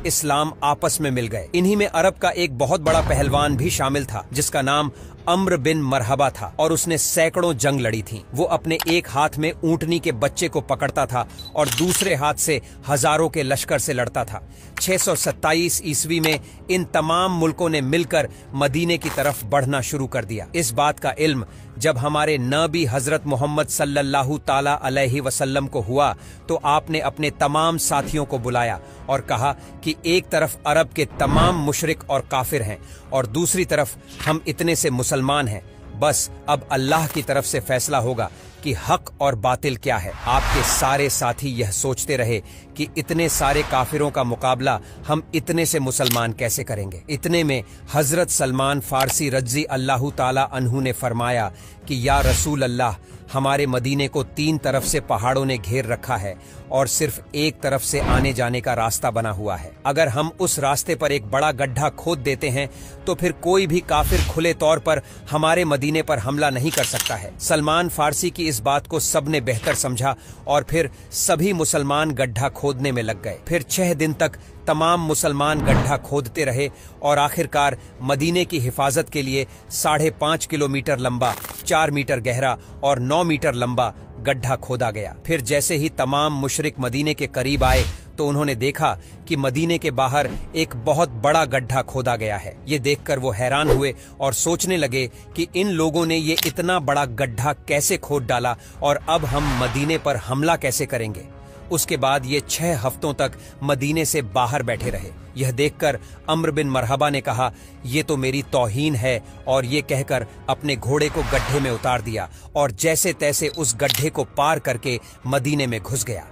इस्लाम आपस में मिल गए। इन्हीं में अरब का एक बहुत बड़ा पहलवान भी शामिल था जिसका नाम अम्र बिन मरहबा था और उसने सैकड़ों जंग लड़ी थी। वो अपने एक हाथ में ऊंटनी के बच्चे को पकड़ता था और दूसरे हाथ से हजारों के लश्कर से लड़ता था। 627 ईस्वी में इन तमाम मुल्कों ने मिलकर मदीने की तरफ बढ़ना शुरू कर दिया। इस बात का इल्म जब हमारे नबी हजरत मोहम्मद सल्लल्लाहु ताला अलैहि वसल्लम को हुआ तो आपने अपने तमाम साथियों को बुलाया और कहा कि एक तरफ अरब के तमाम मुशरिक और काफिर हैं और दूसरी तरफ हम इतने से मुसलमान हैं। बस अब अल्लाह की तरफ से फैसला होगा कि हक और बातिल क्या है। आपके सारे साथी यह सोचते रहे कि इतने सारे काफिरों का मुकाबला हम इतने से मुसलमान कैसे करेंगे। इतने में हजरत सलमान फारसी रज़ी अल्लाह ताला अन्हु ने फरमाया कि या रसूल अल्लाह, हमारे मदीने को 3 तरफ से पहाड़ों ने घेर रखा है और सिर्फ एक तरफ से आने जाने का रास्ता बना हुआ है। अगर हम उस रास्ते पर एक बड़ा गड्ढा खोद देते हैं तो फिर कोई भी काफिर खुले तौर पर हमारे मदीने पर हमला नहीं कर सकता है। सलमान फारसी की इस बात को सबने बेहतर समझा और फिर सभी मुसलमान गड्ढा खोदने में लग गए। फिर 6 दिन तक तमाम मुसलमान गड्ढा खोदते रहे और आखिरकार मदीने की हिफाजत के लिए 5.5 किलोमीटर लंबा, 4 मीटर गहरा और 9 मीटर लंबा गड्ढा खोदा गया। फिर जैसे ही तमाम मुशरिक मदीने के करीब आए तो उन्होंने देखा कि मदीने के बाहर एक बहुत बड़ा गड्ढा खोदा गया है। ये देखकर वो हैरान हुए और सोचने लगे कि इन लोगों ने ये इतना बड़ा गड्ढा कैसे खोद डाला और अब हम मदीने पर हमला कैसे करेंगे। उसके बाद ये 6 हफ्तों तक मदीने से बाहर बैठे रहे। यह देखकर अम्र बिन मरहबा ने कहा, ये तो मेरी तौहीन है, और ये कहकर अपने घोड़े को गड्ढे में उतार दिया और जैसे तैसे उस गड्ढे को पार करके मदीने में घुस गया।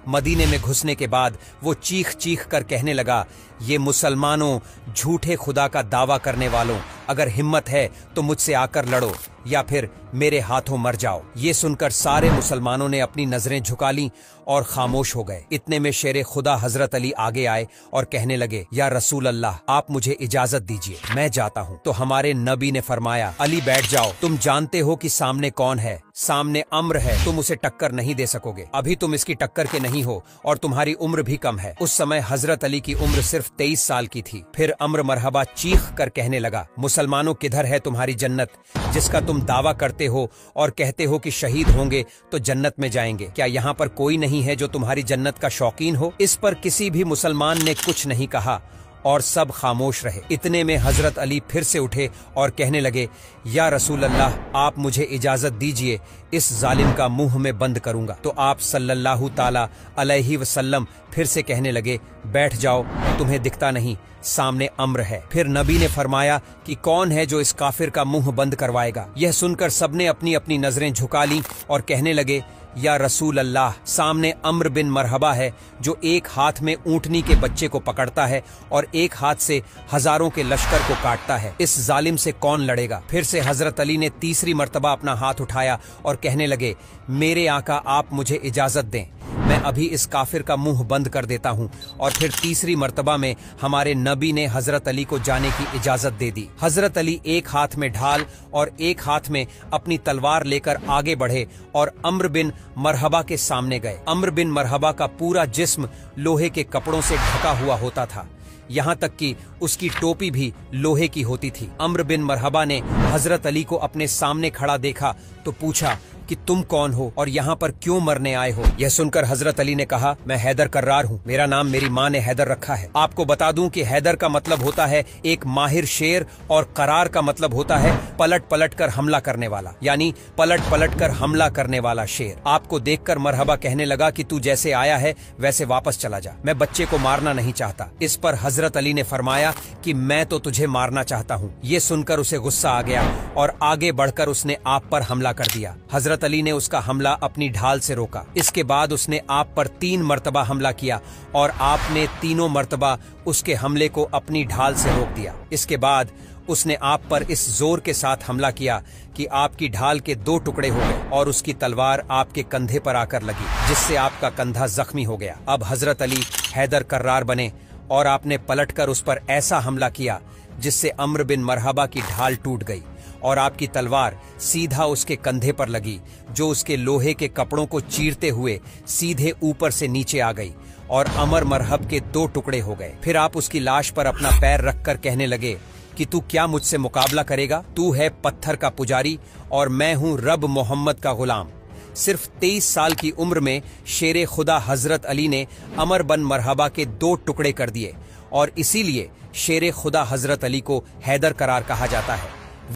मदीने में घुसने के बाद वो चीख चीख कर कहने लगा, ये मुसलमानों, झूठे खुदा का दावा करने वालों, अगर हिम्मत है तो मुझसे आकर लड़ो या फिर मेरे हाथों मर जाओ। ये सुनकर सारे मुसलमानों ने अपनी नजरें झुका लीं और खामोश हो गए। इतने में शेरे खुदा हजरत अली आगे आए और कहने लगे, या रसूल अल्लाह, आप मुझे इजाजत दीजिए, मैं जाता हूँ। तो हमारे नबी ने फरमाया, अली बैठ जाओ, तुम जानते हो कि सामने कौन है। सामने अम्र है, तुम उसे टक्कर नहीं दे सकोगे। अभी तुम इसकी टक्कर के नहीं हो और तुम्हारी उम्र भी कम है। उस समय हजरत अली की उम्र सिर्फ 23 साल की थी। फिर अम्र मरहबा चीख कर कहने लगा, मुसलमानों, किधर है तुम्हारी जन्नत जिसका तुम दावा करते हो और कहते हो कि शहीद होंगे तो जन्नत में जाएंगे? क्या यहाँ पर कोई नहीं है जो तुम्हारी जन्नत का शौकीन हो? इस पर किसी भी मुसलमान ने कुछ नहीं कहा और सब खामोश रहे। इतने में हजरत अली फिर से उठे और कहने लगे, या रसूल अल्लाह, आप मुझे इजाजत दीजिए, इस जालिम का मुंह में बंद करूंगा। तो आप सल्लल्लाहु ताला अलैहि वसल्लम फिर से कहने लगे, बैठ जाओ, तुम्हें दिखता नहीं, सामने अम्र है। फिर नबी ने फरमाया कि कौन है जो इस काफिर का मुंह बंद करवाएगा? यह सुनकर सबने अपनी अपनी नजरें झुका लीं और कहने लगे, या रसूल अल्लाह, सामने अम्र बिन मरहबा है जो एक हाथ में ऊंटनी के बच्चे को पकड़ता है और एक हाथ से हजारों के लश्कर को काटता है। इस जालिम से कौन लड़ेगा? फिर से हजरत अली ने तीसरी मर्तबा अपना हाथ उठाया और कहने लगे, मेरे आका, आप मुझे इजाजत दें, मैं अभी इस काफिर का मुंह बंद कर देता हूँ। और फिर तीसरी मर्तबा में हमारे नबी ने हजरत अली को जाने की इजाजत दे दी। हजरत अली एक हाथ में ढाल और एक हाथ में अपनी तलवार लेकर आगे बढ़े और अम्र बिन मरहबा के सामने गए। अम्र बिन मरहबा का पूरा जिस्म लोहे के कपड़ों से ढका हुआ होता था, यहाँ तक कि उसकी टोपी भी लोहे की होती थी। अम्र बिन मरहबा ने हजरत अली को अपने सामने खड़ा देखा तो पूछा कि तुम कौन हो और यहाँ पर क्यों मरने आए हो? यह सुनकर हजरत अली ने कहा, मैं हैदर कर्रार हूँ, मेरा नाम मेरी माँ ने हैदर रखा है। आपको बता दूं कि हैदर का मतलब होता है एक माहिर शेर और करार का मतलब होता है पलट पलट कर हमला करने वाला, यानी पलट पलट कर हमला करने वाला शेर। आपको देखकर मरहबा कहने लगा कि तू जैसे आया है वैसे वापस चला जा, मैं बच्चे को मारना नहीं चाहता। इस पर हजरत अली ने फरमाया कि मैं तो तुझे मारना चाहता हूँ। ये सुनकर उसे गुस्सा आ गया और आगे बढ़कर उसने आप पर हमला कर दिया। हजरत अली ने उसका हमला अपनी ढाल से रोका। इसके बाद उसने आप पर 3 मर्तबा हमला किया और आपने तीनों मर्तबा उसके हमले को अपनी ढाल से रोक दिया। इसके बाद उसने आप पर इस जोर के साथ हमला किया कि आपकी ढाल के 2 टुकड़े हो गए और उसकी तलवार आपके कंधे पर आकर लगी, जिससे आपका कंधा जख्मी हो गया। अब हजरत अली हैदर कर्रार बने और आपने पलटकर उस पर ऐसा हमला किया जिससे अम्र बिन मरहबा की ढाल टूट गई और आपकी तलवार सीधा उसके कंधे पर लगी, जो उसके लोहे के कपड़ों को चीरते हुए सीधे ऊपर से नीचे आ गई और अमर मरहब के 2 टुकड़े हो गए। फिर आप उसकी लाश पर अपना पैर रखकर कहने लगे कि तू क्या मुझसे मुकाबला करेगा? तू है पत्थर का पुजारी और मैं हूं रब मोहम्मद का गुलाम। सिर्फ 23 साल की उम्र में शेरे खुदा हजरत अली ने अमर बन मरहबा के 2 टुकड़े कर दिए और इसीलिए शेरे खुदा हजरत अली को हैदर करार कहा जाता है।